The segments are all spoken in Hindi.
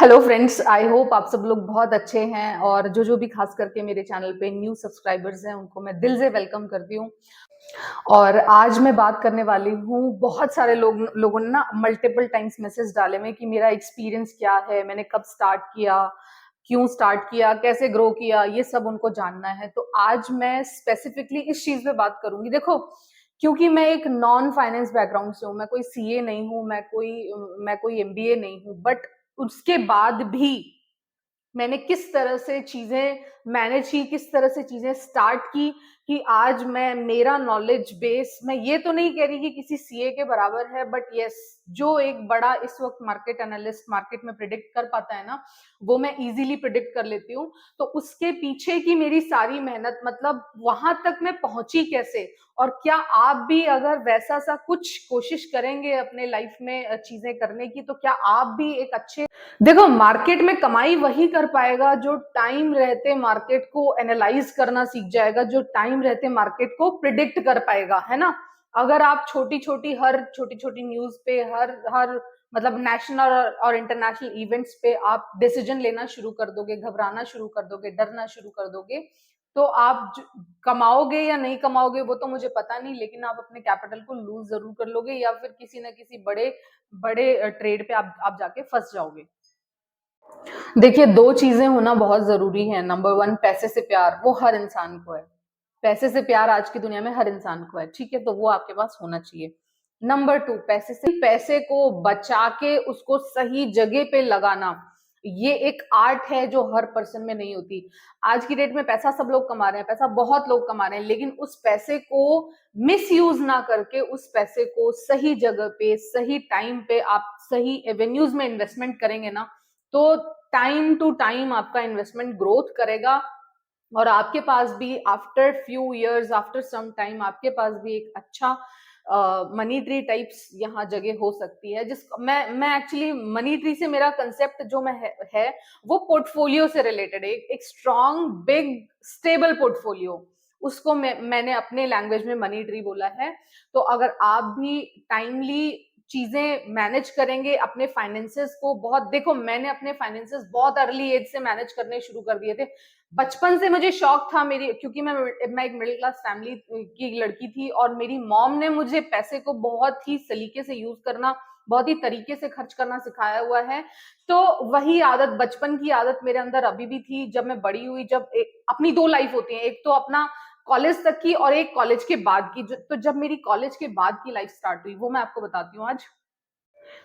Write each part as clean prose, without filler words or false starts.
हेलो फ्रेंड्स, आई होप आप सब लोग बहुत अच्छे हैं। और जो भी खास करके मेरे चैनल पे न्यू सब्सक्राइबर्स हैं उनको मैं दिल से वेलकम करती हूँ। और आज मैं बात करने वाली हूँ, बहुत सारे लोगों ने ना मल्टीपल टाइम्स मैसेज डाले में कि मेरा एक्सपीरियंस क्या है, मैंने कब स्टार्ट किया, क्यों स्टार्ट किया, कैसे ग्रो किया, ये सब उनको जानना है। तो आज मैं स्पेसिफिकली इस चीज पे बात करूंगी। देखो, क्योंकि मैं एक नॉन फाइनेंस बैकग्राउंड से हूँ, मैं कोई सीए नहीं हूँ, मैं कोई एमबीए नहीं हूँ, बट उसके बाद भी मैंने किस तरह से चीजें मैनेज की, किस तरह से चीजें स्टार्ट की कि आज मैं, मेरा नॉलेज बेस, मैं ये तो नहीं कह रही कि किसी सीए के बराबर है, बट यस, जो एक बड़ा इस वक्त मार्केट एनालिस्ट मार्केट में प्रिडिक्ट कर पाता है ना, वो मैं इजीली प्रिडिक्ट कर लेती हूँ। तो उसके पीछे की मेरी सारी मेहनत, मतलब वहां तक मैं पहुंची कैसे, और क्या आप भी अगर वैसा सा कुछ कोशिश करेंगे अपने लाइफ में चीजें करने की, तो क्या आप भी एक अच्छे, देखो, मार्केट में कमाई वही कर पाएगा जो टाइम रहते मार्केट को एनालाइज करना सीख जाएगा, जो टाइम रहते मार्केट को प्रिडिक्ट कर पाएगा, है ना। अगर आप छोटी छोटी न्यूज पे, हर हर मतलब नेशनल और इंटरनेशनल इवेंट्स पे आप डिसीजन लेना शुरू कर दोगे, घबराना शुरू कर दोगे, डरना शुरू कर दोगे, तो आप कमाओगे या नहीं कमाओगे वो तो मुझे पता नहीं, लेकिन आप अपने कैपिटल को लूज जरूर कर लोगे, या फिर किसी ना किसी बड़े बड़े ट्रेड पे आप जाके फंस जाओगे। देखिए, दो चीजें होना बहुत जरूरी है। नंबर वन, पैसे से प्यार, वो हर इंसान को है। पैसे से प्यार आज की दुनिया में हर इंसान को है, ठीक है, तो वो आपके पास होना चाहिए। नंबर टू, पैसे को बचा के उसको सही जगह पे लगाना, ये एक आर्ट है जो हर पर्सन में नहीं होती। आज की डेट में पैसा सब लोग कमा रहे हैं, पैसा बहुत लोग कमा रहे हैं, लेकिन उस पैसे को मिस यूज ना करके उस पैसे को सही जगह पे, सही टाइम पे आप सही एवेन्यूज में इन्वेस्टमेंट करेंगे ना, तो टाइम टू टाइम आपका इन्वेस्टमेंट ग्रोथ करेगा। और आपके पास भी after few years, after some time, आपके पास भी एक अच्छा मनी ट्री टाइप्स यहाँ जगह हो सकती है। जिस मैं एक्चुअली मनी ट्री से मेरा कंसेप्ट जो मैं है वो पोर्टफोलियो से रिलेटेड है, एक स्ट्रॉन्ग बिग स्टेबल पोर्टफोलियो, उसको मैंने अपने लैंग्वेज में मनी ट्री बोला है। तो अगर आप भी टाइमली चीजें मैनेज करेंगे अपने फाइनेंसेस को, बहुत, देखो, मैंने अपने फाइनेंसेस बहुत अर्ली एज से मैनेज करने शुरू कर दिए थे। बचपन से मुझे शौक था, मेरी, क्योंकि मैं एक मिडिल क्लास फैमिली की लड़की थी, और मेरी मॉम ने मुझे पैसे को बहुत ही सलीके से यूज करना, बहुत ही तरीके से खर्च करना सिखाया हुआ है। तो वही आदत, बचपन की आदत मेरे अंदर अभी भी थी। जब मैं बड़ी हुई, जब अपनी दो लाइफ होती है, एक तो अपना कॉलेज तक की और एक कॉलेज के बाद की, तो जब मेरी कॉलेज के बाद की लाइफ स्टार्ट हुई वो मैं आपको बताती हूँ आज।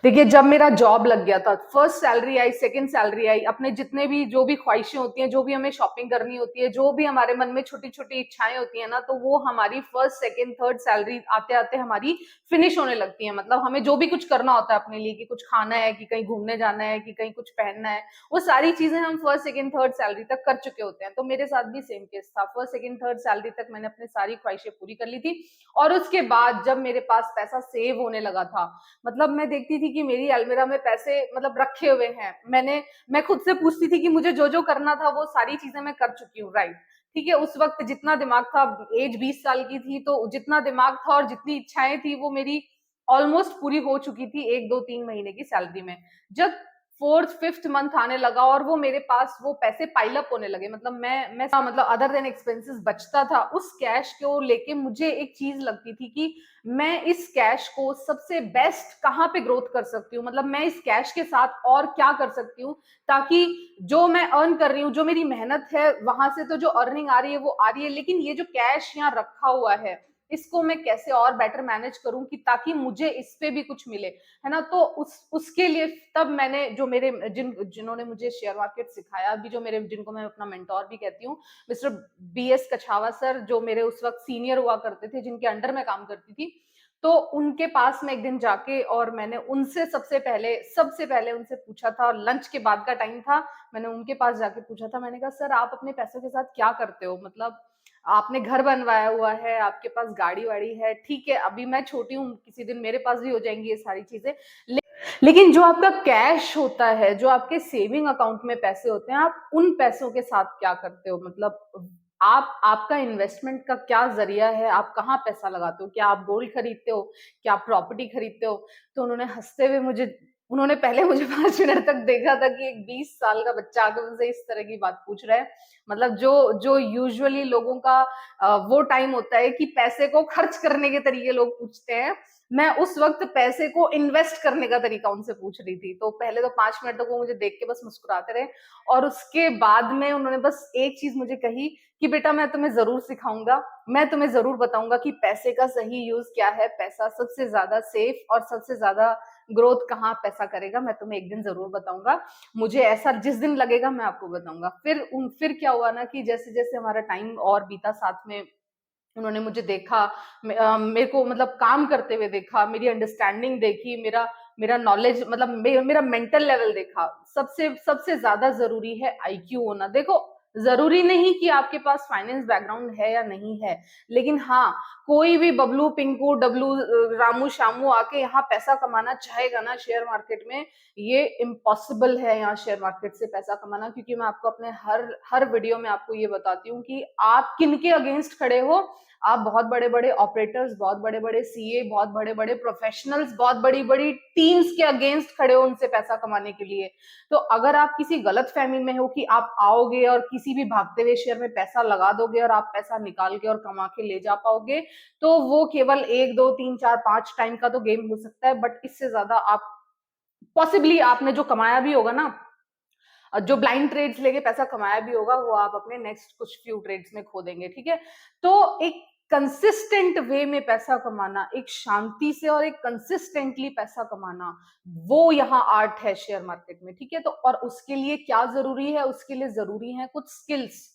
देखिए, जब मेरा जॉब लग गया था, फर्स्ट सैलरी आई, सेकंड सैलरी आई, अपने जितने भी जो भी ख्वाहिशें होती हैं, जो भी हमें शॉपिंग करनी होती है, जो भी हमारे मन में छोटी छोटी इच्छाएं होती है ना, तो वो हमारी फर्स्ट सेकंड थर्ड सैलरी आते आते हमारी फिनिश होने लगती है। मतलब हमें जो भी कुछ करना होता है अपने लिए, कि कुछ खाना है, कि कहीं घूमने जाना है, कि कहीं कुछ पहनना है, वो सारी चीजें हम फर्स्ट सेकंड थर्ड सैलरी तक कर चुके होते हैं। तो मेरे साथ भी सेम केस था, फर्स्ट सेकंड थर्ड सैलरी तक मैंने अपनी सारी ख्वाहिशें पूरी कर ली थी। और उसके बाद जब मेरे पास पैसा सेव होने लगा था, मतलब मैं देखती थी कि मेरी अलमीरा में पैसे मतलब रखे हुए हैं, मैं खुद से पूछती थी कि मुझे जो जो करना था वो सारी चीजें मैं कर चुकी हूँ, राइट। ठीक है, उस वक्त जितना दिमाग था, एज 20 साल की थी, तो जितना दिमाग था और जितनी इच्छाएं थी वो मेरी ऑलमोस्ट पूरी हो चुकी थी 1 2 3 महीने की सैलरी में। जब फोर्थ फिफ्थ मंथ आने लगा और वो मेरे पास वो पैसे पाइल अप होने लगे, मतलब मैं मतलब अदर देन एक्सपेंसेस बचता था, उस कैश को लेके मुझे एक चीज लगती थी कि मैं इस कैश को सबसे बेस्ट कहाँ पे ग्रोथ कर सकती हूँ, मतलब मैं इस कैश के साथ और क्या कर सकती हूँ, ताकि जो मैं अर्न कर रही हूँ, जो मेरी मेहनत है, वहां से तो जो अर्निंग आ रही है वो आ रही है, लेकिन ये जो कैश यहाँ रखा हुआ है, इसको मैं कैसे और बेटर मैनेज करूं कि ताकि मुझे इस पे भी कुछ मिले, है ना। तो उसके लिए तब मैंने, जो मेरे जिन्होंने मुझे शेयर मार्केट सिखाया, अभी जो मेरे, जिनको मैं अपना मेंटोर भी कहती हूँ, मिस्टर BS कछावा सर, जो मेरे उस वक्त सीनियर हुआ करते थे, जिनके अंडर में काम करती थी, तो उनके पास मैं एक दिन जाके और मैंने उनसे सबसे पहले उनसे पूछा था, लंच के बाद का टाइम था, मैंने उनके पास जाके पूछा था, मैंने कहा सर, आप अपने पैसों के साथ क्या करते हो, मतलब आपने घर बनवाया हुआ है, आपके पास गाड़ी वाड़ी है, ठीक है, अभी मैं छोटी हूँ, किसी दिन मेरे पास भी हो जाएंगी ये सारी चीजें, लेकिन जो आपका कैश होता है, जो आपके सेविंग अकाउंट में पैसे होते हैं, आप उन पैसों के साथ क्या करते हो, मतलब आप, आपका इन्वेस्टमेंट का क्या जरिया है, आप कहाँ पैसा लगाते हो, क्या आप गोल्ड खरीदते हो, क्या आप प्रॉपर्टी खरीदते हो। तो उन्होंने हंसते हुए मुझे उन्होंने पहले मुझे 5 मिनट तक देखा था कि एक 20 साल का बच्चा आके मुझसे इस तरह की बात पूछ रहा है। मतलब जो जो यूजुअली लोगों का वो टाइम होता है कि पैसे को खर्च करने के तरीके लोग पूछते हैं, मैं उस वक्त पैसे को इन्वेस्ट करने का तरीका उनसे पूछ रही थी। तो पहले तो 5 मिनट तक वो मुझे देख के बस मुस्कुराते रहे, और उसके बाद में उन्होंने बस एक चीज मुझे कही कि बेटा मैं तुम्हें जरूर सिखाऊंगा, मैं तुम्हें जरूर बताऊंगा कि पैसे का सही यूज क्या है, पैसा सबसे ज्यादा सेफ और सबसे ज्यादा ग्रोथ कहाँ पैसा करेगा, मैं तुम्हें एक दिन जरूर बताऊंगा। मुझे ऐसा जिस दिन लगेगा मैं आपको बताऊंगा। फिर क्या हुआ ना कि जैसे जैसे हमारा टाइम और बीता, साथ में उन्होंने मुझे देखा, मेरे को मतलब काम करते हुए देखा, मेरी अंडरस्टैंडिंग देखी, मेरा मेरा नॉलेज मतलब मेरा मेंटल लेवल देखा। सबसे सबसे ज्यादा जरूरी है आईक्यू होना। देखो, जरूरी नहीं कि आपके पास फाइनेंस बैकग्राउंड है या नहीं है, लेकिन हाँ, कोई भी बबलू पिंकू डब्लू रामू शामू आके यहाँ पैसा कमाना चाहेगा ना शेयर मार्केट में, ये इम्पॉसिबल है यहाँ शेयर मार्केट से पैसा कमाना। क्योंकि मैं आपको अपने हर हर वीडियो में आपको ये बताती हूँ कि आप किनके अगेंस्ट खड़े हो। आप बहुत बड़े बड़े ऑपरेटर्स, बहुत बड़े बड़े सीए, बहुत बड़े बड़े प्रोफेशनल्स, बहुत बड़ी बड़ी टीम्स के अगेंस्ट खड़े हो उनसे पैसा कमाने के लिए। तो अगर आप किसी गलत फहमी में हो कि आप आओगे और किसी भी भागते हुए शेयर में पैसा लगा दोगे और आप पैसा निकाल के और कमा के ले जा पाओगे, तो वो केवल 1 2 3 4 5 टाइम का तो गेम हो सकता है, बट इससे ज्यादा आप पॉसिबली आपने जो कमाया भी होगा ना, जो ब्लाइंड ट्रेड्स लेके पैसा कमाया भी होगा, वो आप अपने नेक्स्ट कुछ फ्यू ट्रेड्स में खो देंगे। ठीक है, तो एक कंसिस्टेंट वे में पैसा कमाना, एक शांति से और एक कंसिस्टेंटली पैसा कमाना, वो यहाँ आर्ट है शेयर मार्केट में। ठीक है, तो और उसके लिए क्या जरूरी है, उसके लिए जरूरी है कुछ स्किल्स।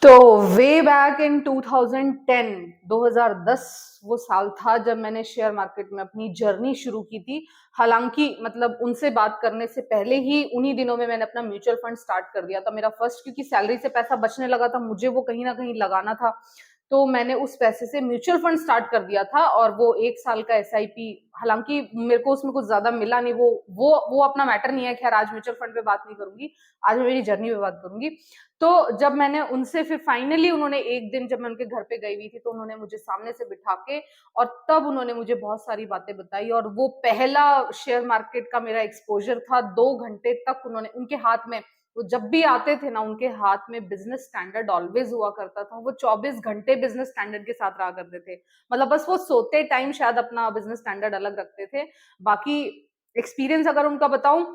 तो वे बैक इन 2010, 2010 वो साल था जब मैंने शेयर मार्केट में अपनी जर्नी शुरू की थी। हालांकि मतलब उनसे बात करने से पहले ही उन्हीं दिनों में मैंने अपना म्यूचुअल फंड स्टार्ट कर दिया था मेरा फर्स्ट, क्योंकि सैलरी से पैसा बचने लगा था, मुझे वो कहीं ना कहीं लगाना था। तो मैंने उस पैसे से म्यूचुअल फंड स्टार्ट कर दिया था, और वो 1 साल का एसआईपी, हालांकि मेरे को उसमें कुछ ज्यादा मिला नहीं, वो अपना मैटर नहीं है। खैर, आज म्यूचुअल फंड पे बात नहीं करूंगी, आज मैं मेरी जर्नी पे बात करूंगी। तो जब मैंने उनसे फिर फाइनली, उन्होंने एक दिन जब मैं उनके घर पे गई हुई थी, तो उन्होंने मुझे सामने से बिठा के और तब उन्होंने मुझे बहुत सारी बातें बताई, और वो पहला शेयर मार्केट का मेरा एक्सपोजर था। 2 घंटे तक उन्होंने, उनके हाथ में, वो जब भी आते थे ना, उनके हाथ में बिजनेस स्टैंडर्ड ऑलवेज हुआ करता था। वो 24 घंटे बिजनेस स्टैंडर्ड के साथ रहा करते थे। मतलब बस वो सोते टाइम शायद अपना बिजनेस स्टैंडर्ड अलग रखते थे, बाकी एक्सपीरियंस अगर उनका बताऊं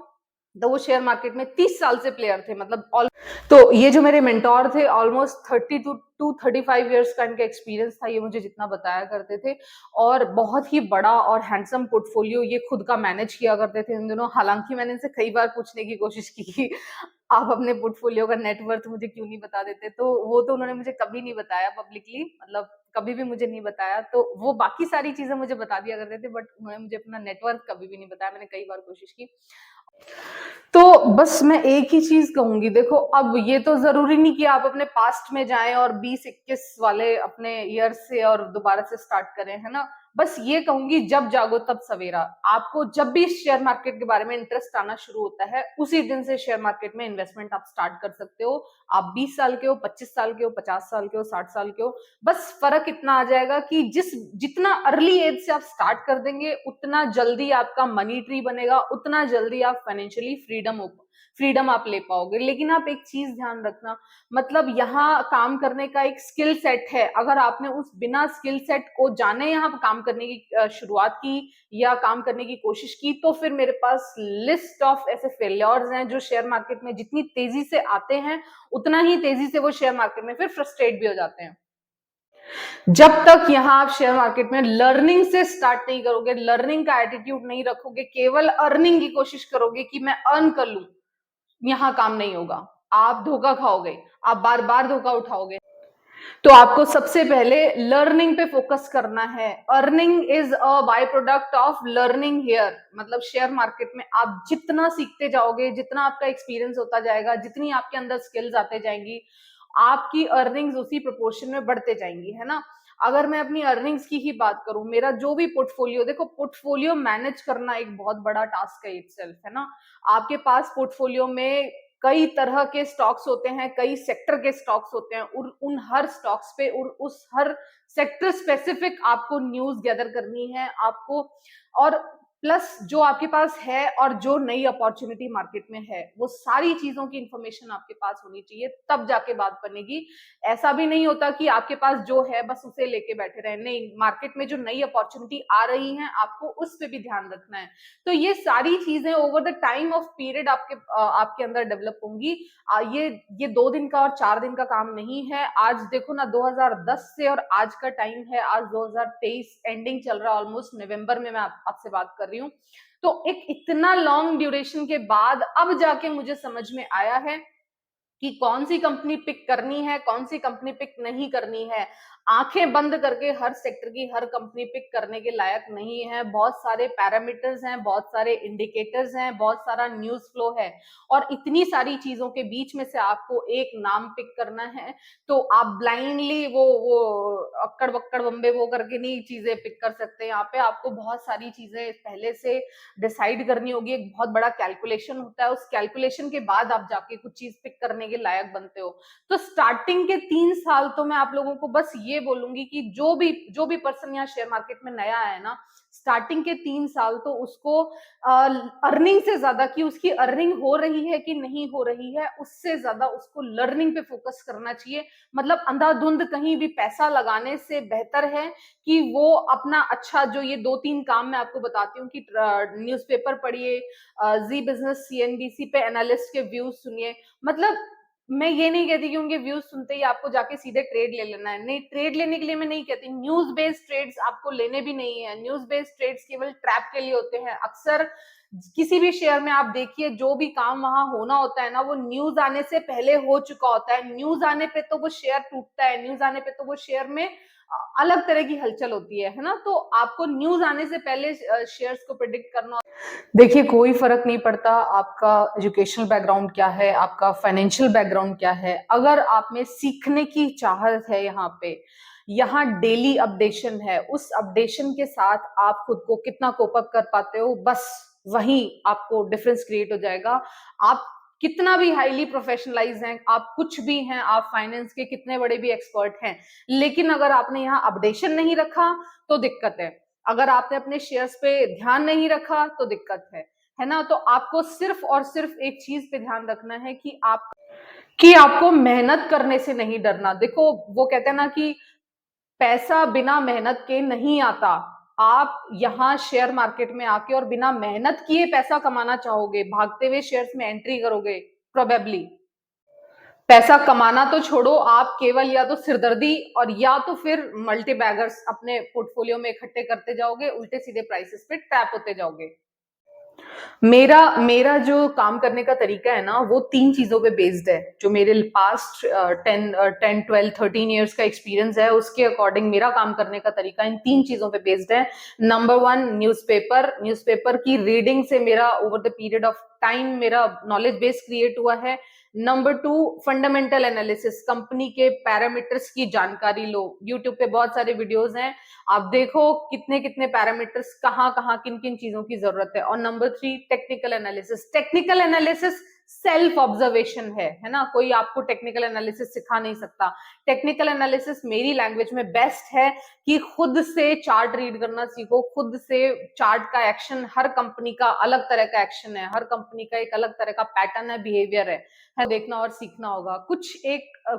तो वो शेयर मार्केट में 30 साल से प्लेयर थे। मतलब तो ये जो मेरे मेंटोर थे, ऑलमोस्ट 30 to 35 ईयर्स का इनका एक्सपीरियंस था, ये मुझे जितना बताया करते थे। और बहुत ही बड़ा और हैंडसम पोर्टफोलियो ये खुद का मैनेज किया करते थे इन दिनों। हालांकि मैंने इनसे कई बार पूछने की कोशिश की कि आप अपने पोर्टफोलियो का नेटवर्थ मुझे क्यों नहीं बता देते, तो वो तो उन्होंने मुझे कभी नहीं बताया पब्लिकली, मतलब कभी भी मुझे नहीं बताया। तो वो बाकी सारी चीजें मुझे बता दिया करते थे, बट उन्होंने मुझे अपना नेटवर्थ कभी भी नहीं बताया। मैंने कई बार कोशिश की। तो बस मैं एक ही चीज कहूंगी, देखो, अब ये तो जरूरी नहीं कि आप अपने पास्ट में जाएं और 20 21 वाले अपने ईयर से और दोबारा से स्टार्ट करें, है ना। बस ये कहूंगी, जब जागो तब सवेरा। आपको जब भी शेयर मार्केट के बारे में इंटरेस्ट आना शुरू होता है, उसी दिन से शेयर मार्केट में इन्वेस्टमेंट आप स्टार्ट कर सकते हो। आप 20 साल के हो, 25 साल के हो, 50 साल के हो, 60 साल के हो, बस फर्क इतना आ जाएगा कि जितना अर्ली एज से आप स्टार्ट कर देंगे, उतना जल्दी आपका मनी ट्री बनेगा, उतना जल्दी आप फाइनेंशियली फ्रीडम आप ले पाओगे। लेकिन आप एक चीज ध्यान रखना, मतलब यहाँ काम करने का एक स्किल सेट है। अगर आपने उस बिना स्किल सेट को जाने यहाँ काम करने की शुरुआत की या काम करने की कोशिश की, तो फिर मेरे पास लिस्ट ऑफ ऐसे फेलियर्स हैं जो शेयर मार्केट में जितनी तेजी से आते हैं, उतना ही तेजी से वो शेयर मार्केट में फिर फ्रस्ट्रेट भी हो जाते हैं। जब तक यहाँ आप शेयर मार्केट में लर्निंग से स्टार्ट नहीं करोगे, लर्निंग का एटीट्यूड नहीं रखोगे, केवल अर्निंग की कोशिश करोगे कि मैं अर्न कर लूं, यहाँ काम नहीं होगा। आप धोखा खाओगे, आप बार बार धोखा उठाओगे। तो आपको सबसे पहले लर्निंग पे फोकस करना है। Earning is a by product of learning here. मतलब शेयर मार्केट में आप जितना सीखते जाओगे, जितना आपका एक्सपीरियंस होता जाएगा, जितनी आपके अंदर स्किल्स आते जाएंगी, आपकी अर्निंग्स उसी प्रोपोर्शन में बढ़ते जाएंगी, है ना। अगर मैं अपनी अर्निंग्स की ही बात करूं, मेरा जो भी पोर्टफोलियो, देखो पोर्टफोलियो मैनेज करना एक बहुत बड़ा टास्क है इटसेल्फ, है ना। आपके पास पोर्टफोलियो में कई तरह के स्टॉक्स होते हैं, कई सेक्टर के स्टॉक्स होते हैं, और उन हर स्टॉक्स पे और उस हर सेक्टर स्पेसिफिक आपको न्यूज गैदर करनी है आपको। और प्लस जो आपके पास है और जो नई अपॉर्चुनिटी मार्केट में है, वो सारी चीजों की इंफॉर्मेशन आपके पास होनी चाहिए, तब जाके बात बनेगी। ऐसा भी नहीं होता कि आपके पास जो है बस उसे लेके बैठे रहे, नहीं, मार्केट में जो नई अपॉर्चुनिटी आ रही है आपको उस पर भी ध्यान रखना है। तो ये सारी चीजें over the time of period आपके अंदर डेवलप होंगी। ये 2 दिन का और 4 दिन का काम नहीं है। आज देखो ना, 2010 से और आज का टाइम है, आज 2023 एंडिंग चल रहा है, ऑलमोस्ट नवंबर में मैं आपसे बात कर रही हूँ। तो एक इतना लॉन्ग ड्यूरेशन के बाद अब जाके मुझे समझ में आया है कि कौन सी कंपनी पिक करनी है, कौन सी कंपनी पिक नहीं करनी है। आंखें बंद करके हर सेक्टर की हर कंपनी पिक करने के लायक नहीं है। बहुत सारे पैरामीटर्स हैं, बहुत सारे इंडिकेटर्स हैं, बहुत सारा न्यूज फ्लो है, और इतनी सारी चीजों के बीच में से आपको एक नाम पिक करना है। तो आप ब्लाइंडली वो अक्कड़ बक्कड़ बम्बे वो करके नहीं चीजें पिक कर सकते। यहाँ पे आपको बहुत सारी चीजें पहले से डिसाइड करनी होगी, एक बहुत बड़ा कैलकुलेशन होता है, उस कैलकुलेशन के बाद आप जाके कुछ चीज पिक करने के लायक बनते हो। तो स्टार्टिंग के 3 साल तो मैं आप लोगों को बस ये बोलूंगी कि जो भी पर्सन यहाँ शेयर मार्केट में नया है ना, स्टार्टिंग के 3 साल तो उसको अर्निंग से ज्यादा कि उसकी अर्निंग हो रही है कि नहीं हो रही है, उससे ज्यादा उसको लर्निंग पे फोकस करना चाहिए। मतलब अंधाधुंध कहीं भी पैसा लगाने से बेहतर है कि वो अपना अच्छा, जो ये 2-3 काम मैं आपको बताती हूँ कि न्यूज़पेपर पढ़िए, जी बिजनेस, सीएनबीसी पे एनालिस्ट के व्यूज सुनिए। मतलब मैं ये नहीं कहती कि उनके व्यूज सुनते ही आपको जाके सीधे ट्रेड ले लेना है, नहीं, ट्रेड लेने के लिए मैं नहीं कहती, न्यूज बेस्ड ट्रेड्स आपको लेने भी नहीं है। न्यूज बेस्ड ट्रेड्स केवल ट्रैप के लिए होते हैं। अक्सर किसी भी शेयर में आप देखिए, जो भी काम वहां होना होता है ना, वो न्यूज आने से पहले हो चुका होता है। न्यूज आने पे तो वो शेयर टूटता है, न्यूज आने पे तो वो शेयर में अलग तरह की हलचल होती है ना। तो आपको न्यूज आने से पहले शेयर्स को प्रिडिक्ट करना। देखिए, कोई फर्क नहीं पड़ता आपका एजुकेशनल बैकग्राउंड क्या है, आपका फाइनेंशियल बैकग्राउंड क्या है, अगर आप में सीखने की चाहत है, यहाँ डेली अपडेशन है, उस अपडेशन के साथ आप खुद को कितना कोप अप कर पाते हो, बस वही आपको डिफरेंस क्रिएट हो जाएगा। आप कितना भी हाईली प्रोफेशनलाइज हैं, आप कुछ भी हैं, आप फाइनेंस के कितने बड़े भी एक्सपर्ट हैं, लेकिन अगर आपने यहाँ अपडेशन नहीं रखा तो दिक्कत है। अगर आपने अपने शेयर्स पे ध्यान नहीं रखा तो दिक्कत है ना। तो आपको सिर्फ और सिर्फ एक चीज पे ध्यान रखना है कि आपको मेहनत करने से नहीं डरना। देखो, वो कहते हैं ना कि पैसा बिना मेहनत के नहीं आता। आप यहाँ शेयर मार्केट में आके और बिना मेहनत किए पैसा कमाना चाहोगे, भागते हुए शेयर्स में एंट्री करोगे, प्रोबेबली पैसा कमाना तो छोड़ो, आप केवल या तो सिरदर्दी और या तो फिर मल्टी बैगर्स अपने पोर्टफोलियो में इकट्ठे करते जाओगे, उल्टे सीधे प्राइसेस पे ट्रैप होते जाओगे। मेरा मेरा जो काम करने का तरीका है ना, वो 3 चीजों पे बेस्ड है। जो मेरे पास्ट 10, 12, 13 इयर्स का एक्सपीरियंस है, उसके अकॉर्डिंग मेरा काम करने का तरीका इन 3 चीजों पे बेस्ड है। नंबर 1, न्यूज़पेपर की रीडिंग से मेरा over the period of time मेरा नॉलेज बेस क्रिएट हुआ है। नंबर 2, फंडामेंटल एनालिसिस, कंपनी के पैरामीटर्स की जानकारी लो। यूट्यूब पे बहुत सारे वीडियोस हैं, आप देखो कितने कितने पैरामीटर्स, कहाँ कहाँ किन किन चीजों की जरूरत है। और number 3, technical analysis self observation है ना। कोई आपको टेक्निकल एनालिसिस सिखा नहीं सकता। टेक्निकल एनालिसिस मेरी लैंग्वेज में बेस्ट है कि खुद से चार्ट रीड करना सीखो, खुद से चार्ट का एक्शन, हर कंपनी का अलग तरह का एक्शन है, हर कंपनी का एक अलग तरह का पैटर्न है, बिहेवियर है, देखना और सीखना होगा।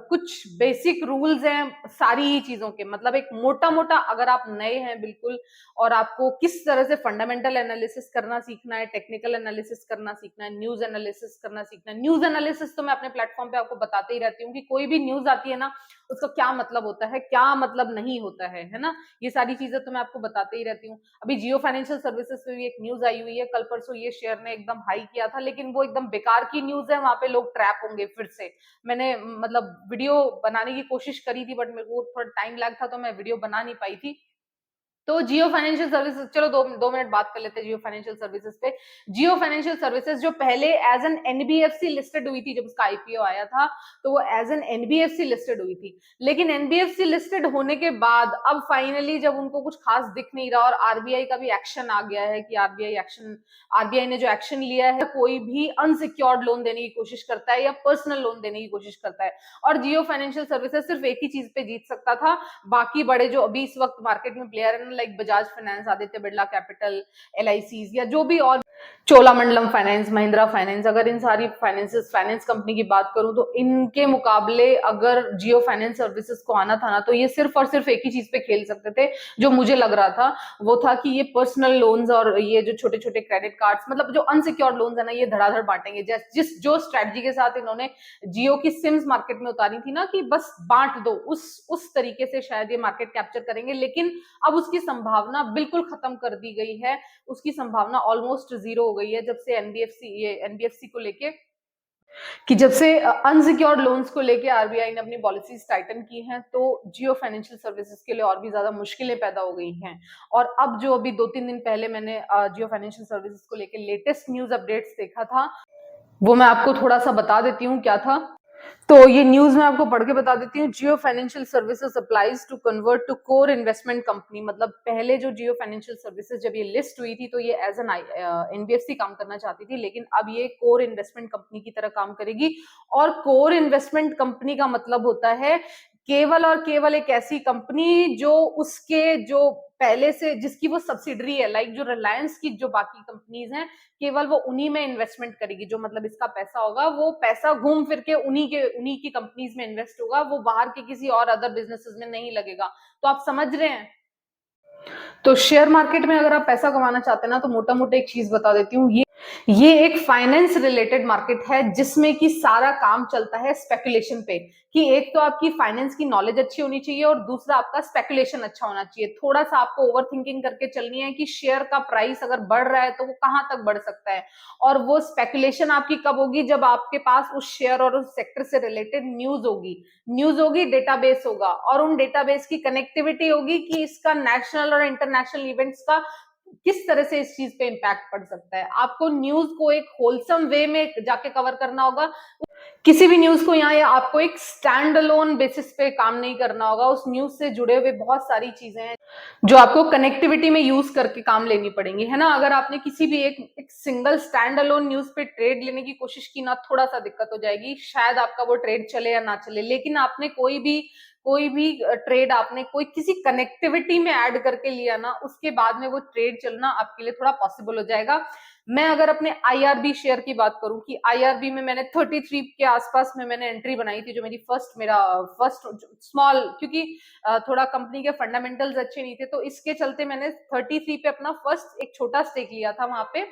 कुछ बेसिक रूल्स हैं सारी ही चीजों के। मतलब एक मोटा मोटा, अगर आप नए हैं बिल्कुल और आपको किस तरह से फंडामेंटल एनालिसिस करना सीखना है, टेक्निकल एनालिसिस करना सीखना है, न्यूज एनालिसिस करना सीखना है। न्यूज एनालिसिस तो मैं अपने प्लेटफॉर्म पे आपको बताते ही रहती हूँ कि कोई भी न्यूज आती है ना, उसका क्या मतलब होता है, क्या मतलब नहीं होता है ना। ये सारी चीजें तो मैं आपको बताते ही रहती हूँ। अभी जियो फाइनेंशियल सर्विसेज पे भी एक न्यूज आई हुई है, कल परसों ये शेयर ने एकदम हाई किया था, लेकिन वो एकदम बेकार की न्यूज है, वहां पे लोग ट्रैप होंगे फिर से। मैंने मतलब वीडियो बनाने की कोशिश करी थी, बट मेरे को थोड़ा टाइम लैग था तो मैं वीडियो बना नहीं पाई थी। तो जियो फाइनेंशियल सर्विसेज, चलो 2 मिनट बात कर लेते हैं जियो फाइनेंशियल सर्विसेज पे। जियो फाइनेंशियल सर्विसेज जो पहले एज एन एनबीएफसी लिस्टेड हुई थी, जब उसका आईपीओ आया था तो वो एज एन एनबीएफसी लिस्टेड हुई थी। लेकिन एनबीएफसी लिस्टेड होने के बाद अब फाइनली जब उनको कुछ खास दिख नहीं रहा और आरबीआई का भी एक्शन आ गया है कि आरबीआई ने जो एक्शन लिया है, कोई भी अनसिक्योर्ड लोन देने की कोशिश करता है या पर्सनल लोन देने की कोशिश करता है, और जियो फाइनेंशियल सर्विसेज सिर्फ एक ही चीज पे जीत सकता था। बाकी बड़े जो अभी इस वक्त मार्केट में प्लेयर है, like Bajaj finance, Aditya Birla capital, LICs या जो भी और चोलामंडलम फाइनेंस, महिंद्रा फाइनेंस, अगर इन सारी फाइनेंस कंपनी की बात करूं तो इनके मुकाबले अगर जियो फाइनेंस सर्विसेज को आना था ना, तो ये सिर्फ और सिर्फ एक ही चीज पे खेल सकते थे जो मुझे लग रहा था, वो था कि ये पर्सनल लोन्स और ये जो छोटे छोटे क्रेडिट कार्ड्स, मतलब जो अनसिक्योर्ड लोन्स है ना, ये धड़ाधड़ बांटेंगे। जो स्ट्रेटजी के साथ इन्होंने जियो की सिम्स मार्केट में उतारी थी ना, कि बस बांट दो, उस तरीके से शायद ये मार्केट कैप्चर करेंगे, लेकिन अब उसकी संभावना बिल्कुल खत्म कर दी गई है। उसकी संभावना ऑलमोस्ट जीरो हो गई है जब से एनबीएफसी को लेके, कि जब से अनसिक्योर्ड लोन्स को लेके आरबीआई ने अपनी पॉलिसीज टाइटन की हैं, तो जियो फाइनेंशियल सर्विसेज के लिए और भी ज्यादा मुश्किलें पैदा हो गई हैं। और अब जो अभी 2-3 दिन पहले मैंने जियो फाइनेंशियल सर्विसेज को लेके लेटेस्ट न्यूज अपडेट्स देखा था, वो मैं आपको थोड़ा सा बता देती हूँ क्या था। तो ये न्यूज मैं आपको पढ़ के बता देती हूँ। Jio financial services applies to convert to core investment company. मतलब पहले जो जियो फाइनेंशियल सर्विसेज जब ये लिस्ट हुई थी तो ये एज एन एनबीएफसी काम करना चाहती थी, लेकिन अब ये कोर इन्वेस्टमेंट कंपनी की तरह काम करेगी। और कोर इन्वेस्टमेंट कंपनी का मतलब होता है केवल और केवल एक ऐसी कंपनी जो उसके जो पहले से जिसकी वो सब्सिडरी है, लाइक जो रिलायंस की जो बाकी कंपनीज हैं, केवल वो उन्हीं में इन्वेस्टमेंट करेगी। जो मतलब इसका पैसा होगा वो पैसा घूम फिर के उन्हीं की कंपनीज में इन्वेस्ट होगा, वो बाहर के किसी और अदर बिजनेसेस में नहीं लगेगा। तो आप समझ रहे हैं। तो शेयर मार्केट में अगर आप पैसा कमाना चाहते हैं ना, तो मोटा मोटा एक चीज बता देती हूँ, ये एक फाइनेंस रिलेटेड मार्केट है जिसमें कि सारा काम चलता है स्पेकुलेशन पे। कि एक तो आपकी फाइनेंस की नॉलेज अच्छी होनी चाहिए और दूसरा आपका स्पेकुलेशन अच्छा होना चाहिए। थोड़ा सा आपको ओवर थिंकिंग करके चलनी है कि शेयर का प्राइस अगर बढ़ रहा है तो वो कहां तक बढ़ सकता है। और वो स्पेकुलेशन आपकी कब होगी, जब आपके पास उस शेयर और उस सेक्टर से रिलेटेड न्यूज होगी, डेटाबेस होगा, और उन डेटाबेस की कनेक्टिविटी होगी कि इसका नेशनल और इंटरनेशनल इवेंट्स का किस तरह से इस चीज पे इंपैक्ट पड़ सकता है। आपको न्यूज को एक होलसम वे में जाके कवर करना होगा। किसी भी न्यूज को यहाँ या आपको एक स्टैंड अलोन बेसिस पे काम नहीं करना होगा। उस न्यूज से जुड़े हुए बहुत सारी चीजें हैं जो आपको कनेक्टिविटी में यूज करके काम लेनी पड़ेंगी, है ना। अगर आपने किसी भी एक सिंगल स्टैंड अलोन न्यूज पे ट्रेड लेने की कोशिश की ना, थोड़ा सा दिक्कत हो जाएगी, शायद आपका वो ट्रेड चले या ना चले। लेकिन आपने कोई भी ट्रेड आपने कोई किसी कनेक्टिविटी में ऐड करके लिया ना, उसके बाद में वो ट्रेड चलना आपके लिए थोड़ा पॉसिबल हो जाएगा। मैं अगर अपने IRB शेयर की बात करूं कि IRB में मैंने 33 के आसपास में मैंने एंट्री बनाई थी, जो मेरा फर्स्ट स्मॉल, क्योंकि थोड़ा कंपनी के फंडामेंटल्स अच्छे नहीं थे, तो इसके चलते मैंने 33 पे अपना फर्स्ट एक छोटा स्टेक लिया था वहां पे,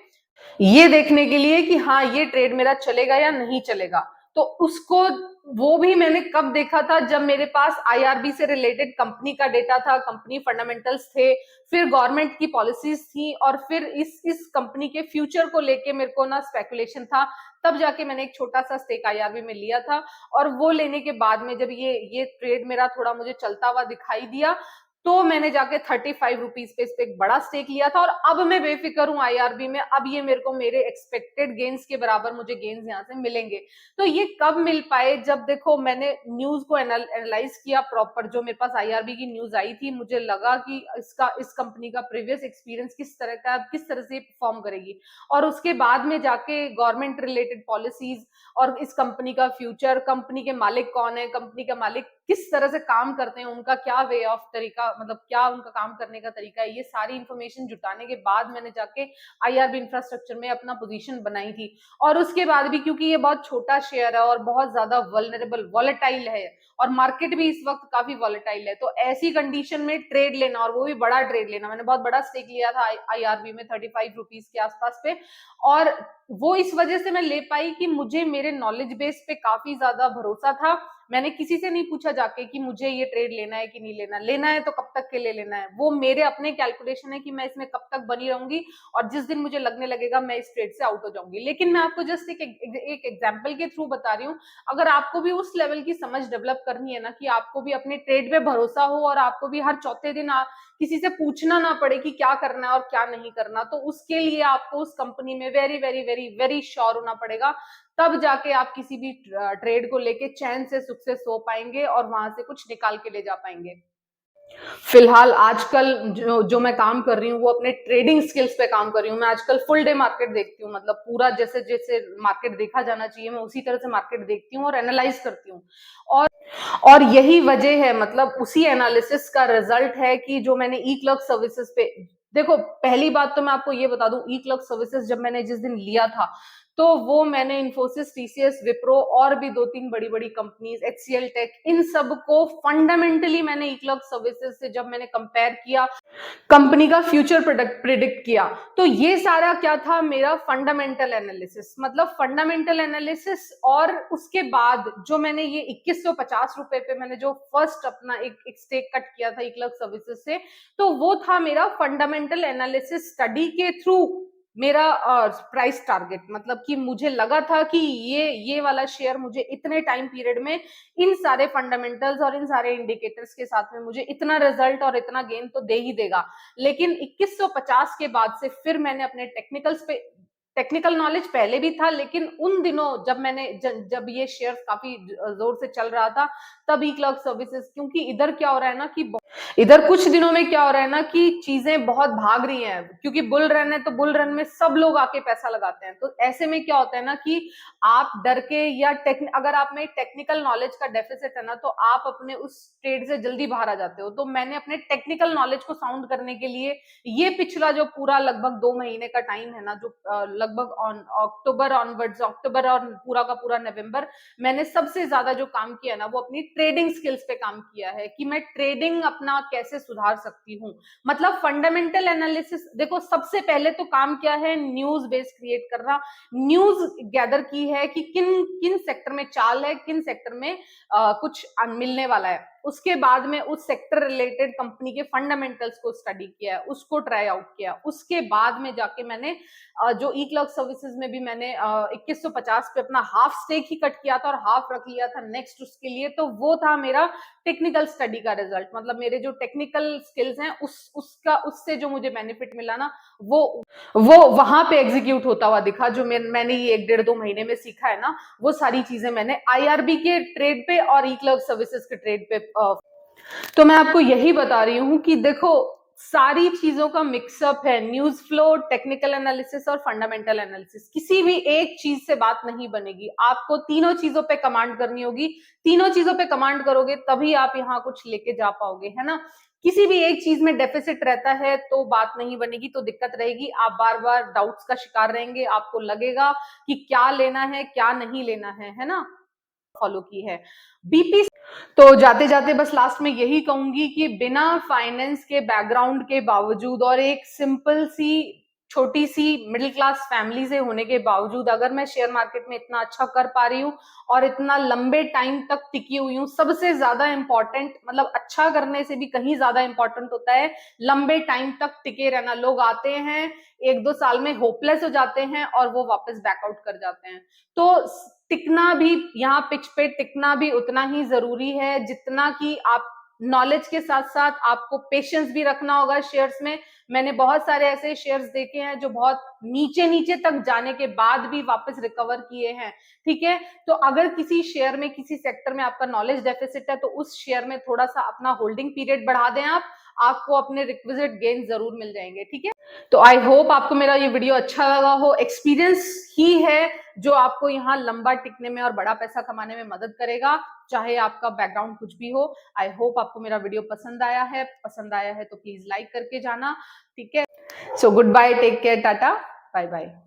ये देखने के लिए कि हाँ ये ट्रेड मेरा चलेगा या नहीं चलेगा। तो उसको वो भी मैंने कब देखा था, जब मेरे पास IRB से रिलेटेड कंपनी का डेटा था, कंपनी फंडामेंटल्स थे, फिर गवर्नमेंट की पॉलिसीज थी, और फिर इस कंपनी के फ्यूचर को लेके मेरे को ना स्पेकुलेशन था। तब जाके मैंने एक छोटा सा स्टेक IRB में लिया था। और वो लेने के बाद में जब ये ट्रेड मेरा थोड़ा मुझे चलता हुआ दिखाई दिया, तो मैंने जाके 35 रुपीज पे इस पे एक बड़ा स्टेक लिया था। और अब मैं बेफिक्र हूँ IRB में। अब ये मेरे को मेरे एक्सपेक्टेड गेन्स के बराबर मुझे गेन्स यहाँ से मिलेंगे। तो ये कब मिल पाए, जब देखो मैंने न्यूज को एनालाइज किया प्रॉपर, जो मेरे पास IRB की न्यूज आई थी, मुझे लगा कि इस कंपनी का प्रीवियस एक्सपीरियंस किस तरह से परफॉर्म करेगी। और उसके बाद में जाके गवर्नमेंट रिलेटेड पॉलिसीज और इस कंपनी का फ्यूचर, कंपनी के मालिक कौन है, कंपनी का मालिक किस तरह से काम करते हैं, उनका क्या वे ऑफ तरीका, मतलब क्या उनका काम करने का तरीका है, ये सारी इंफॉर्मेशन जुटाने के बाद मैंने जाके IRB इंफ्रास्ट्रक्चर में अपना पोजीशन बनाई थी। और उसके बाद भी, क्योंकि ये बहुत छोटा शेयर है और बहुत ज्यादा वल्नरेबल वॉलेटाइल है, और मार्केट भी इस वक्त काफी वॉलेटाइल है, तो ऐसी कंडीशन में ट्रेड लेना, और वो भी बड़ा ट्रेड लेना, मैंने बहुत बड़ा स्टेक लिया था IRB में 35 रुपीज के आसपास पे। और वो इस वजह से मैं ले पाई कि मुझे मेरे नॉलेज बेस पे काफी ज्यादा भरोसा था। मैंने किसी से नहीं पूछा जाके कि मुझे ये ट्रेड लेना है कि नहीं लेना, लेना है तो कब तक के लिए लेना है, वो मेरे अपने कैलकुलेशन है कि मैं इसमें कब तक बनी रहूंगी, और जिस दिन मुझे लगने लगेगा मैं इस ट्रेड से आउट हो जाऊंगी। लेकिन मैं आपको जस्ट एक एग्जाम्पल के थ्रू बता रही हूँ। अगर आपको भी उस लेवल की समझ डेवलप करनी है ना, कि आपको भी अपने ट्रेड पे भरोसा हो, और आपको भी हर चौथे दिन किसी से पूछना ना पड़े कि क्या करना है और क्या नहीं करना, तो उसके लिए आपको उस कंपनी में very very very very sure होना पड़ेगा। तब जाके आप किसी भी ट्रेड को लेके चैन से सुख से सो पाएंगे और वहां से कुछ निकाल के ले जा पाएंगे। फिलहाल आजकल जो मैं काम कर रही हूँ वो अपने ट्रेडिंग स्किल्स पे काम कर रही हूँ। मैं आजकल फुल डे मार्केट देखती हूँ, मतलब पूरा जैसे जैसे मार्केट देखा जाना चाहिए मैं उसी तरह से मार्केट देखती हूँ और एनालाइज करती हूँ। और और यही वजह है, मतलब उसी एनालिसिस का रिजल्ट है कि जो मैंने ई क्लर्क सर्विसेज पे, देखो पहली बात तो मैं आपको ये बता दूं, ई क्लर्क सर्विसेज जब मैंने जिस दिन लिया था तो वो मैंने इन्फोसिस, टीसीएस, विप्रो और भी 2-3 बड़ी बड़ी कंपनीज, एचसीएल टेक, इन सब को फंडामेंटली मैंने ई क्लर्क सर्विसेज से जब मैंने कंपेयर किया, कंपनी का फ्यूचर प्रोडक्ट प्रिडिक्ट किया, तो ये सारा क्या था, मेरा फंडामेंटल एनालिसिस, मतलब फंडामेंटल एनालिसिस। और उसके बाद जो मैंने ये 2150 रुपए पे मैंने जो फर्स्ट अपना एक स्टेक कट किया था इक्लर्क सर्विसेज से, तो वो था मेरा फंडामेंटल एनालिसिस स्टडी के थ्रू मेरा प्राइस टारगेट, मतलब कि मुझे लगा था कि ये वाला शेयर मुझे इतने टाइम पीरियड में इन सारे फंडामेंटल्स और इन सारे इंडिकेटर्स के साथ में मुझे इतना रिजल्ट और इतना गेन तो दे ही देगा। लेकिन 2150 के बाद से फिर मैंने अपने टेक्निकल्स पे, टेक्निकल नॉलेज पहले भी था, लेकिन उन दिनों जब मैंने जब ये शेयर काफी जोर से चल रहा था तब ई क्लर्क सर्विसेज, क्योंकि इधर क्या हो रहा है ना कि इधर कुछ दिनों में क्या हो रहा है ना कि चीजें बहुत भाग रही हैं, क्योंकि बुल रन है तो बुल रन में सब लोग आके पैसा लगाते हैं, तो ऐसे में क्या होता है ना कि आप डर के या अगर आप में टेक्निकल नॉलेज का डेफिसिट है ना तो आप अपने उस ट्रेड से जल्दी बाहर आ जाते हो। तो मैंने अपने टेक्निकल नॉलेज को साउंड करने के लिए ये पिछला जो पूरा लगभग 2 महीने का टाइम है ना, जो लगभग अक्टूबर ऑनवर्ड्स, अक्टूबर और पूरा का पूरा नवंबर, मैंने सबसे ज्यादा जो काम किया ना वो अपनी ट्रेडिंग स्किल्स पे काम किया है कि मैं ट्रेडिंग अपना कैसे सुधार सकती हूँ। मतलब फंडामेंटल एनालिसिस, देखो सबसे पहले तो काम क्या है, न्यूज बेस क्रिएट करना, न्यूज गैदर की है कि किन किन सेक्टर में चाल है, किन सेक्टर में कुछ मिलने वाला है। उसके बाद में उस सेक्टर रिलेटेड कंपनी के फंडामेंटल्स को स्टडी किया है, उसको ट्राई आउट किया, उसके बाद में जाके मैंने जो ई क्लर्क सर्विसेज में भी मैंने 2150 पे अपना हाफ स्टेक ही कट किया था और हाफ रख लिया था नेक्स्ट उसके लिए, तो वो था मेरा टेक्निकल स्टडी का रिजल्ट। मतलब मेरे जो टेक्निकल स्किल्स हैं उससे जो मुझे बेनिफिट मिला ना वो वहां पे एग्जीक्यूट होता हुआ दिखा, जो मैंने ये 1-1.5-2 महीने में सीखा है ना, वो सारी चीजें मैंने आईआरबी के ट्रेड पे और ई क्लर्क सर्विसेज के ट्रेड पे तो मैं आपको यही बता रही हूँ कि देखो सारी चीजों का मिक्सअप है, न्यूज फ्लो, टेक्निकल एनालिसिस और फंडामेंटल एनालिसिस, किसी भी एक चीज से बात नहीं बनेगी, आपको तीनों चीजों पे कमांड करनी होगी, तीनों चीजों पे कमांड करोगे तभी आप यहाँ कुछ लेके जा पाओगे, है ना। किसी भी एक चीज में डेफिसिट रहता है तो बात नहीं बनेगी, तो दिक्कत रहेगी, आप बार बार डाउट्स का शिकार रहेंगे, आपको लगेगा कि क्या लेना है क्या नहीं लेना है ना, फॉलो की है बीपी। तो जाते जाते बस लास्ट में यही कहूंगी कि बिना फाइनेंस के बैकग्राउंड के बावजूद और एक सिंपल सी छोटी सी मिडिल क्लास फैमिली से होने के बावजूद अगर मैं शेयर मार्केट में इतना अच्छा कर पा रही हूँ और इतना लंबे टाइम तक टिकी हुई हूँ, सबसे ज्यादा इंपॉर्टेंट, मतलब अच्छा करने से भी कहीं ज्यादा इंपॉर्टेंट होता है लंबे टाइम तक टिके रहना। लोग आते हैं 1-2 साल में होपलेस हो जाते हैं और वो वापस बैकआउट कर जाते हैं। तो टिकना भी, यहाँ पिच पे टिकना भी उतना ही जरूरी है जितना कि आप नॉलेज के साथ साथ आपको पेशेंस भी रखना होगा शेयर्स में। मैंने बहुत सारे ऐसे शेयर्स देखे हैं जो बहुत नीचे नीचे तक जाने के बाद भी वापस रिकवर किए हैं, ठीक है। तो अगर किसी शेयर में, किसी सेक्टर में आपका नॉलेज डेफिसिट है तो उस शेयर में थोड़ा सा अपना होल्डिंग पीरियड बढ़ा दें आप, आपको अपने रिक्विजिट गेन जरूर मिल जाएंगे, ठीक है। तो आई होप आपको मेरा ये वीडियो अच्छा लगा हो, एक्सपीरियंस ही है जो आपको यहाँ लंबा टिकने में और बड़ा पैसा कमाने में मदद करेगा, चाहे आपका बैकग्राउंड कुछ भी हो। आई होप आपको मेरा वीडियो पसंद आया है तो प्लीज लाइक करके जाना, ठीक है। So goodbye, take care, tata, bye bye.